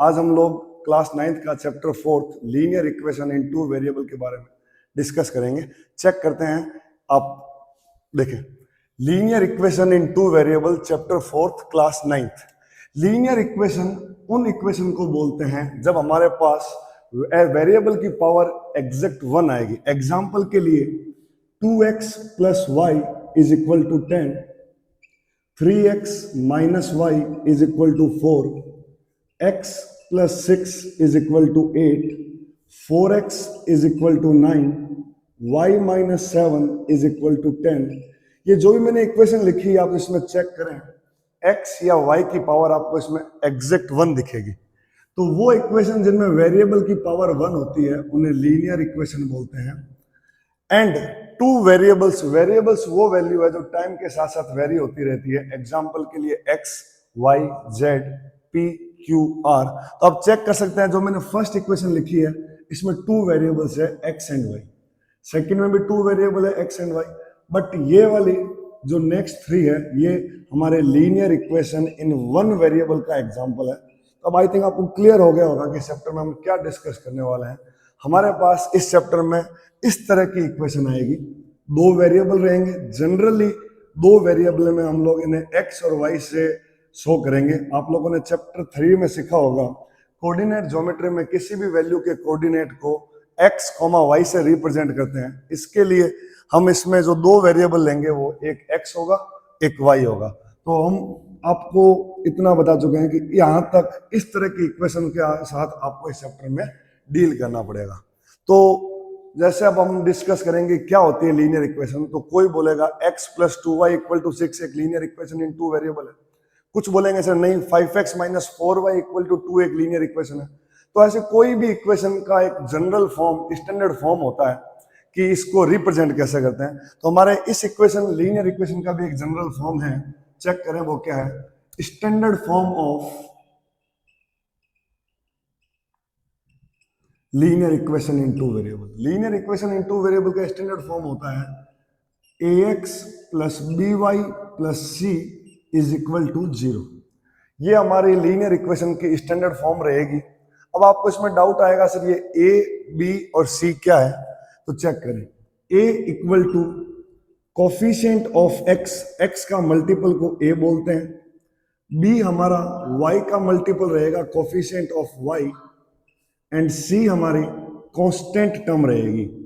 आज हम लोग क्लास 9th का chapter 4 linear equation in two variable के बारे में डिस्कस करेंगे। चेक करते हैं, आप देखें linear equation in two variable chapter 4 class 9th। Linear equation उन इक्वेशन को बोलते हैं जब हमारे पास वेरिएबल की पावर एग्जैक्ट 1 आएगी। एग्जाम्पल के लिए 2x plus y is equal to 10, 3x minus y is equal to 4, x plus 6 is equal to 8, 4x is equal to 9, y minus 7 is equal to 10। ये जो भी मैंने इक्वेशन लिखी है आप इसमें चेक करें, x या y की पावर आपको इसमें एग्जैक्ट 1 दिखेगी। तो वो इक्वेशन जिनमें वेरिएबल की पावर 1 होती है उन्हें लीनियर इक्वेशन बोलते हैं। एंड टू वेरिएबल्स, वेरिएबल्स वो वैल्यू है जो टाइम के साथ साथ वेरी होती रहती है। एग्जाम्पल के लिए x, y, z, p, q, r। तो आप चेक कर सकते हैं जो मैंने फर्स्ट इक्वेशन लिखी है इसमें टू वेरिएबल्स है x एंड y, सेकंड में भी टू वेरिएबल है x एंड y, बट ये वाली जो नेक्स्ट 3 है ये हमारे linear equation in one variable का एग्जांपल है। तो अब आई थिंक आपको क्लियर हो गया होगा कि चैप्टर में हम क्या डिस्कस करने वाले हैं। हमारे पास इस चैप्टर में इस तरह की इक्वेशन आएगी, दो वेरिएबल रहेंगे। जनरली दो वेरिएबल में हम लोग इन्हें x और y से शो करेंगे। आप लोगों ने चैप्टर 3 में सीखा होगा कोऑर्डिनेट ज्योमेट्री में किसी भी वैल्यू के कोऑर्डिनेट को x, y से रिप्रेजेंट करते हैं। इसके लिए हम इसमें जो दो वेरिएबल लेंगे वो एक x होगा एक y होगा। तो हम आपको इतना बता चुके हैं कि यहाँ तक इस तरह की इक्वेशन के साथ आपको इस चैप्टर में डील करना पड़ेगा। तो जैसे अब हम डिस्कस करेंगे क्या होती है लीनियर इक्वेशन, तो कोई बोलेगा x plus 2y equal to 6 एक linear equation in two variable है। कुछ बोलेंगे सर नहीं 5x minus 4y equal to 2 एक लीनियर इक्वेशन है। तो ऐसे कोई भी इक्वेशन का एक जनरल फॉर्म, स्टैंडर्ड फॉर्म होता है कि इसको रिप्रेजेंट कैसे करते हैं। तो हमारे इस इक्वेशन लीनियर इक्वेशन का भी एक जनरल फॉर्म है, चेक करें वो क्या है। Standard form of linear equation in two variable. Linear equation in two variable का स्टैंडर्ड फॉर्म होता है ax plus by plus c is equal to 0। ये हमारी लीनियर इक्वेशन की स्टैंडर्ड फॉर्म रहेगी। अब आपको इसमें डाउट आएगा सर ये a, b और c क्या है, तो चेक करें। a equal to coefficient of x, x का मल्टीपल को a बोलते हैं। b हमारा y का मल्टीपल रहेगा coefficient of y, and c हमारी कांस्टेंट टर्म रहेगी।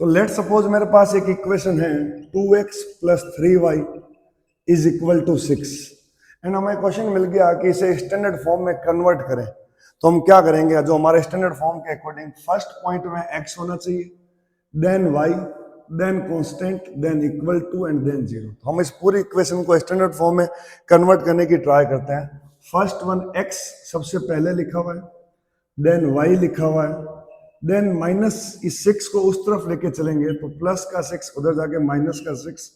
तो लेट सपोज मेरे पास एक इक्वेशन है 2x plus 3y is equal to 6 and हमें क्वेश्चन मिल गया कि इसे स्टैंडर्ड फॉर्म में कन्वर्ट करें। तो हम क्या करेंगे, जो हमारे स्टैंडर्ड फॉर्म के अकॉर्डिंग फर्स्ट पॉइंट में x होना चाहिए, then y, then constant, then equal to and then 0। तो हम इस पूरी इक्वेशन को स्टैंडर्ड फॉर्म में कन्वर्ट करने की ट्राई करते हैं। फर्स्ट वन x सबसे पहले लिखा हुआ है, देन y लिखा हुआ है, देन माइनस इस 6 को उस तरफ लेके चलेंगे तो प्लस का 6 उधर जाके माइनस का 6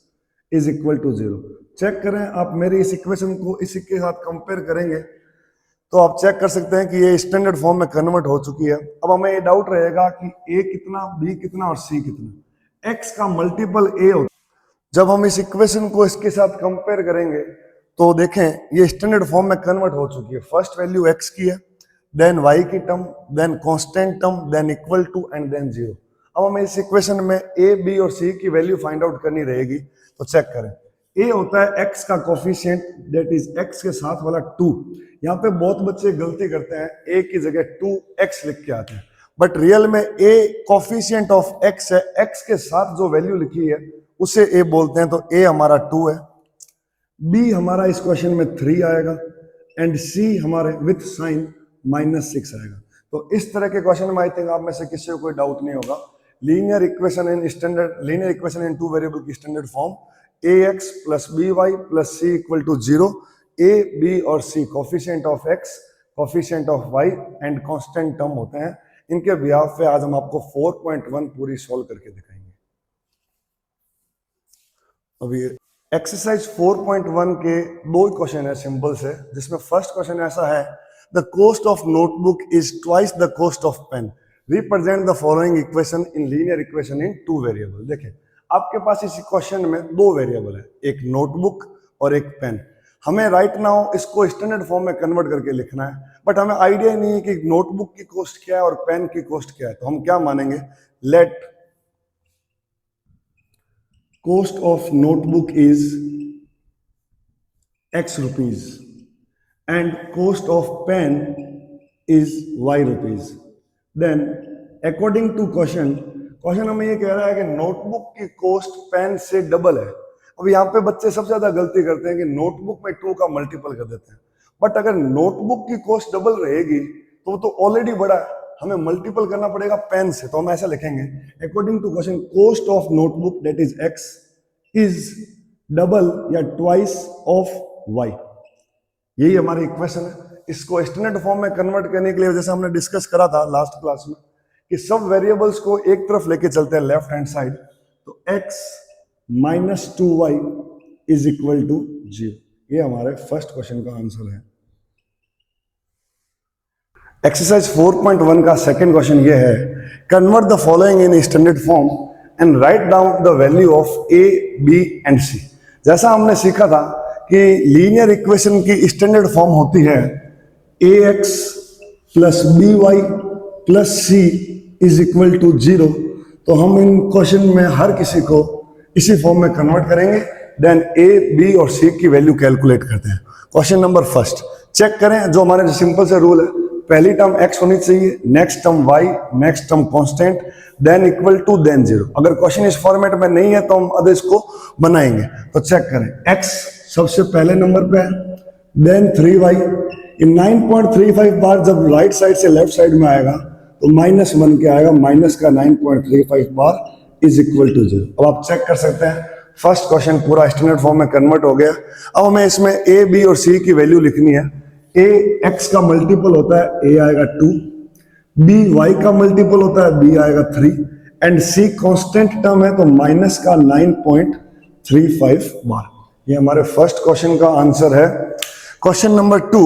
इज इक्वल टू 0। चेक करें आप मेरी इस इक्वेशन को इसी के साथ कंपेयर करेंगे तो आप चेक कर सकते हैं कि ये स्टैंडर्ड फॉर्म में कन्वर्ट हो चुकी है। अब हमें ये डाउट रहेगा कि a कितना, b कितना और c कितना। x का मल्टीपल a होता है। जब हम इस इक्वेशन को इसके साथ कंपेयर करेंगे तो देखें ये स्टैंडर्ड फॉर्म में कन्वर्ट हो चुकी है। फर्स्ट वैल्यू x की है, देन y की term, then constant term, then equal to and then 0। अब हमें इस इक्वेशन में a, b और c की वैल्यू फाइंड आउट करनी रहेगी। तो चेक करें, a होता है x का कोफिशिएंट, दैट इज x के साथ वाला 2। यहाँ पे बहुत बच्चे गलती करते हैं, a की जगह 2x लिख के आते हैं, बट रियल में a कोफिशिएंट ऑफ x है। x के साथ जो वैल्यू लिखी है उसे a बोलते हैं। तो a हमारा 2 है, b हमारा इस क्वेश्चन में 3 आएगा, एंड c हमारे विथ साइन -6 आएगा। तो इस तरह के क्वेश्चन में आई थिंक आप में से किसी को कोई डाउट नहीं होगा। Linear equation in standard, linear equation in two variable की standard form ax plus by plus c equal to 0। a, b और c coefficient of x, coefficient of y and constant term होते हैं। इनके behalf पे आज हम आपको 4.1 पूरी सॉल्व करके दिखाएंगे। अभी एक्सरसाइज 4.1 के दो क्वेश्चन है सिंपल से, जिसमें फर्स्ट क्वेश्चन ऐसा है, the cost of notebook is twice the cost of pen, represent the following equation in linear equation in two variable. देखें आपके पास इस क्वेश्चन में दो वेरिएबल है, एक नोटबुक और एक पेन। हमें राइट नाउ इसको स्टैंडर्ड फॉर्म में कन्वर्ट करके लिखना है, बट हमें आइडिया नहीं है कि नोटबुक की कॉस्ट क्या है और पेन की कॉस्ट क्या है। तो हम क्या मानेंगे, let cost of notebook is X rupees and cost of pen is Y rupees. Then according to question हमें ये कह रहा है कि नोटबुक की कॉस्ट पेन से डबल है। अब यहाँ पे बच्चे सबसे ज्यादा गलती करते हैं कि नोटबुक में 2 का मल्टीपल कर देते हैं, बट अगर नोटबुक की कॉस्ट डबल रहेगी तो वो तो ऑलरेडी बड़ा है, हमें मल्टीपल करना पड़ेगा पेन से। तो हम ऐसा लिखेंगे, according to question cost of notebook that is X is double या ट्वाइस ऑफ Y। यही हमारी इक्वेशन है। इसको स्टैंडर्ड फॉर्म में कन्वर्ट करने के लिए जैसे हमने डिस्कस करा था लास्ट क्लास में कि सब वेरिएबल्स को एक तरफ लेके चलते हैं लेफ्ट हैंड साइड, तो x minus 2y is equal to 0। ये हमारे फर्स्ट क्वेश्चन का आंसर है। एक्सरसाइज 4.1 का सेकंड क्वेश्चन ये है, convert the following in standard form and write down the value of a, b and c। जैसा हमने सीखा था कि लीनियर इक्वेशन की स्टैंडर्ड फॉर्म होती है ax plus by plus c is equal to 0। तो हम इन क्वेश्चन में हर किसी को इसी फॉर्म में कन्वर्ट करेंगे, देन a, b और c की वैल्यू कैलकुलेट करते हैं। क्वेश्चन नंबर फर्स्ट चेक करें, जो हमारे सिंपल से रूल है, पहली टर्म x होनी चाहिए, next term y, next term constant, then equal to, then 0। अगर क्वेश्चन इस फॉर्मेट में नहीं है तो हम अदर्स को बनाएंगे। तो चेक करें, x सबसे पहले नंबर पे है, देन 3y। इन 9.35 बार जब राइट साइड से लेफ्ट साइड में आएगा तो माइनस 1 के आएगा, माइनस का 9.35 बार इज इक्वल टू 0। अब आप चेक कर सकते हैं फर्स्ट क्वेश्चन पूरा स्टैंडर्ड फॉर्म में कन्वर्ट हो गया। अब हमें इसमें a, b और c की वैल्यू लिखनी है। a x का मल्टीपल होता है, a आएगा 2, b y का मल्टीपल होता है, b आएगा 3 एंड c कांस्टेंट टर्म है तो माइनस का 9.35 बार। ये हमारे फर्स्ट क्वेश्चन का आंसर है। Question number 2,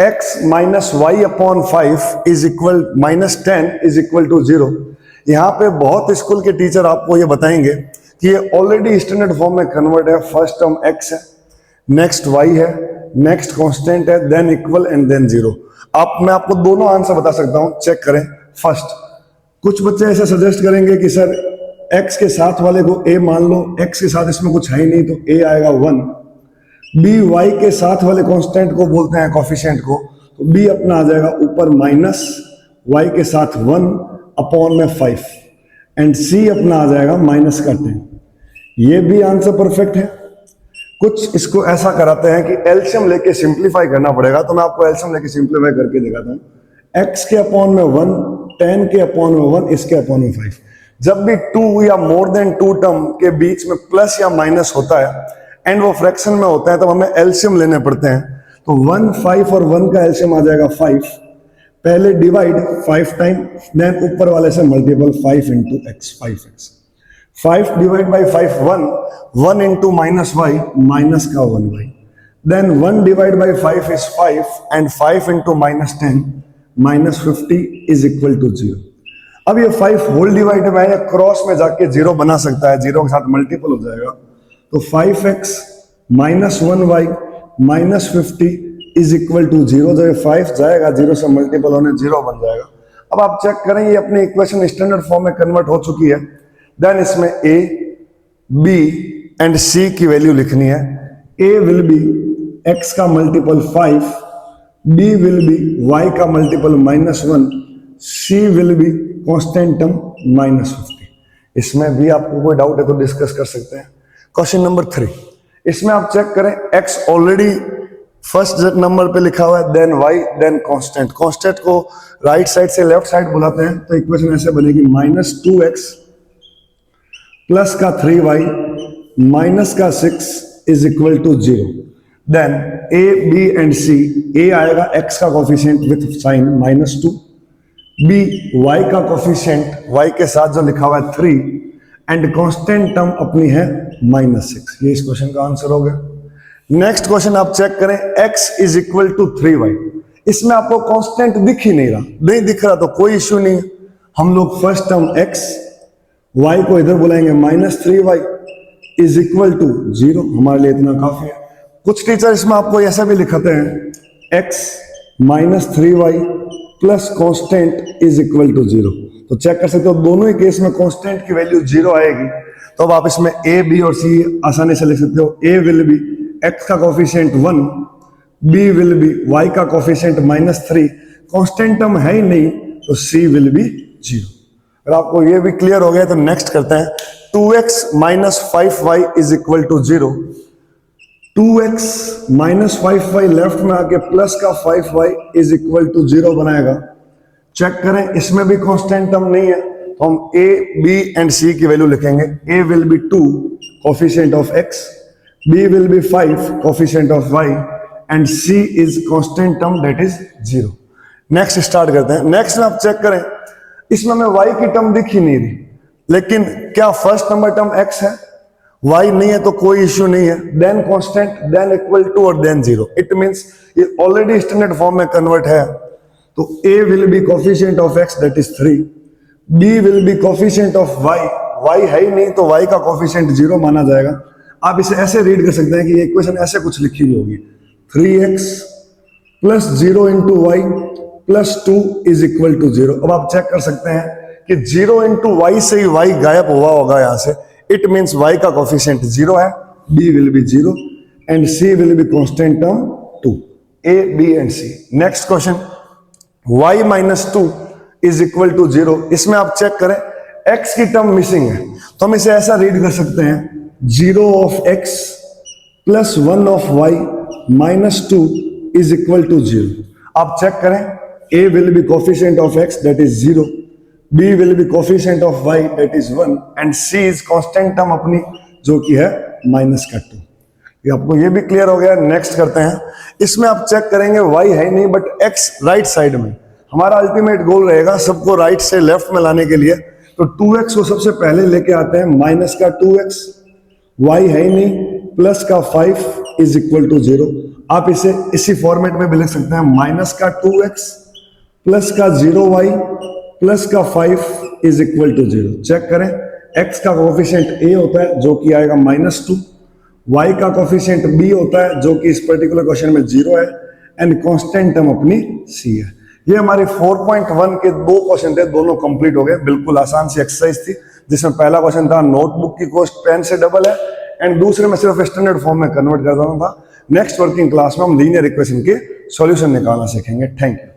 x minus y upon 5 is equal minus 10 is equal to 0। यहाँ पे बहुत स्कूल के टीचर आपको ये बताएंगे कि ये ऑलरेडी स्टैंडर्ड फॉर्म में कन्वर्ट है। फर्स्ट टर्म x है, नेक्स्ट y है, नेक्स्ट कांस्टेंट है, देन इक्वल एंड देन 0। मैं आपको दोनों आंसर बता सकता हूं, चेक करें। फर्स्ट, कुछ बच्चे ऐसे सजेस्ट करेंगे कि सर x के साथ वाले को a मान लो, x के साथ इसमें कुछ है ही नहीं तो a आएगा 1। b y के साथ वाले कांस्टेंट को बोलते हैं कोफिशिएंट को, तो b अपना आ जाएगा ऊपर माइनस y के साथ 1 अपॉन में 5 एंड c अपना आ जाएगा माइनस का 10। ये भी आंसर परफेक्ट है। कुछ इसको ऐसा कराते हैं कि एलसीएम लेके सिंप्लीफाई करना पड़ेगा, तो मैं आपको एलसीएम लेके सिंप्लीफाई करके दिखाता हूं। x के अपॉन में 1, 10 के अपॉन में 1, इसके अपॉन में 5। जब भी 2 या मोर देन 2 टर्म के बीच में प्लस या माइनस होता है एंड वो फ्रैक्शन में होता है, तब हमें एलसीएम लेने पड़ते हैं। तो 1, 5 और 1 का एलसीएम आ जाएगा 5। पहले डिवाइड 5 टाइम, देन ऊपर वाले से multiple 5 into x, 5x। 5 divide by 5 1 into minus y, minus का 1y। Then 1 divide by 5 is 5 and 5 into minus 10, minus 50 is equal to 0। अब ये 5 होल डिवाइड में या क्रॉस में जाके 0 बना सकता है, 0 के साथ मल्टीपल हो जाएगा। तो 5x minus 1y minus 50 is equal to 0। जब 5 जाएगा 0 से मल्टीपल होने 0 बन जाएगा। अब आप चेक करें, ये अपनी इक्वेशन स्टैंडर्ड फॉर्म में कन्वर्ट हो चुकी है। देन इसमें a, b एंड c की वैल्यू लिखनी है। a विल बी x का multiple 5, b will B y का multiple minus 1, c will be constant term minus 50। इसमें भी आपको कोई डाउट है तो डिस्कस कर सकते हैं। क्वेश्चन नंबर 3, इसमें आप चेक करें, x ऑलरेडी फर्स्ट नंबर पे लिखा हुआ है, then y, then constant. Constant को राइट साइड से लेफ्ट साइड बुलाते हैं, तो इक्वेशन ऐसे बनेगी, माइनस 2x प्लस का 3y माइनस का 6 is equal to 0। Then a, b and c, a आएगा x का coefficient with sign minus 2, b y का कोफिशिएंट y के साथ जो लिखा हुआ है 3 एंड कांस्टेंट टर्म अपनी है माइनस 6। ये इस क्वेश्चन का आंसर हो गया। नेक्स्ट क्वेश्चन आप चेक करें, x is equal to 3y। इसमें आपको कांस्टेंट दिख ही नहीं रहा, नहीं दिख रहा तो कोई इश्यू नहीं है। हम लोग फर्स्ट टर्म x, y को इधर बुलाएंगे minus 3y is equal to 0, हमारे लिए इतना काफी है। कुछ टीचर इसमें आपको ऐसा भी लिखाते हैं x minus 3y plus constant is equal to 0। तो चेक कर सकते हो दोनों ही केस में कॉन्स्टेंट की वैल्यू 0 आएगी। तो अब आप इसमें a b और c आसानी से लिख सकते हो। a विल बी x का coefficient 1, b will B y का कोफिशिएंट -3, कॉन्स्टेंट टर्म है ही नहीं तो c विल बी 0। अगर आपको ये भी क्लियर हो गया तो नेक्स्ट करते हैं। 2x minus 5y is equal to 0। 2x minus 5y left में आके प्लस का 5y इज इक्वल टू 0 बनाएगा। चेक करें इसमें भी कांस्टेंट टर्म नहीं है तो हम a, b एंड c की वैल्यू लिखेंगे। a will B 2 coefficient of x, b will B 5 coefficient of y and c is constant term that is 0। Next start करते हैं। नेक्स्ट में आप चेक करें इसमें हमें y की टर्म दिख ही नहीं रही, लेकिन क्या फर्स्ट नंबर टर्म x है? y नहीं है तो कोई इश्यू नहीं है। Then constant, then equal to और देन 0। इट मींस ये ऑलरेडी स्टैंडर्ड फॉर्म में कन्वर्ट है। तो a will be coefficient of x that is 3, b will be coefficient of y है ही नहीं तो y का कोफिशिएंट 0 माना जाएगा। आप इसे ऐसे रीड कर सकते हैं कि ये इक्वेशन ऐसे कुछ लिखी हुई होगी, 3x plus 0 into y plus 2 is equal to 0। अब आप चेक कर सकते हैं कि 0 इंटू वाई से ही y गायब हुआ होगा यहां से। इट मींस y का कोफिशिएंट 0 है, b will be 0 and c will be constant term 2। a, b and c। Next question, y minus 2 is equal to 0। इसमें आप चेक करें x की टर्म मिसिंग है तो हम इसे ऐसा रीड कर सकते हैं 0 of x plus 1 of y minus 2 is equal to 0। आप चेक करें a will be coefficient of x that is 0, b will be coefficient of y that is 1 and c is constant term अपनी जो कि है -2। ये आपको ये भी क्लियर हो गया। नेक्स्ट करते हैं। इसमें आप चेक करेंगे y है नहीं बट x राइट साइड में। हमारा अल्टीमेट गोल रहेगा सबको राइट से लेफ्ट में लाने के लिए, तो 2x को सबसे पहले लेके आते हैं -2x, y है ही नहीं, प्लस का 5 इज इक्वल टू 0। आप इसे इसी फॉर्मेट में भी लिख सकते हैं -2x प्लस का 0y प्लस का 5 इज इक्वल टू 0। चेक करें x का कोफिशिएंट a होता है जो कि आएगा -2, y का कोफिशिएंट b होता है जो कि इस पर्टिकुलर क्वेश्चन में 0 है एंड कांस्टेंट टर्म अपनी c है। ये हमारे 4.1 के दो क्वेश्चन थे, दोनों कंप्लीट हो गए। बिल्कुल आसान सी एक्सरसाइज थी जिसमें पहला क्वेश्चन था नोटबुक की कॉस्ट पेन से डबल है एंड दूसरे में सिर्फ स्टैंडर्ड फॉर्म में कन्वर्ट कर देना था। नेक्स्ट वर्किंग क्लास में हम लीनियर इक्वेशन के सॉल्यूशन निकालना सीखेंगे। Thank you.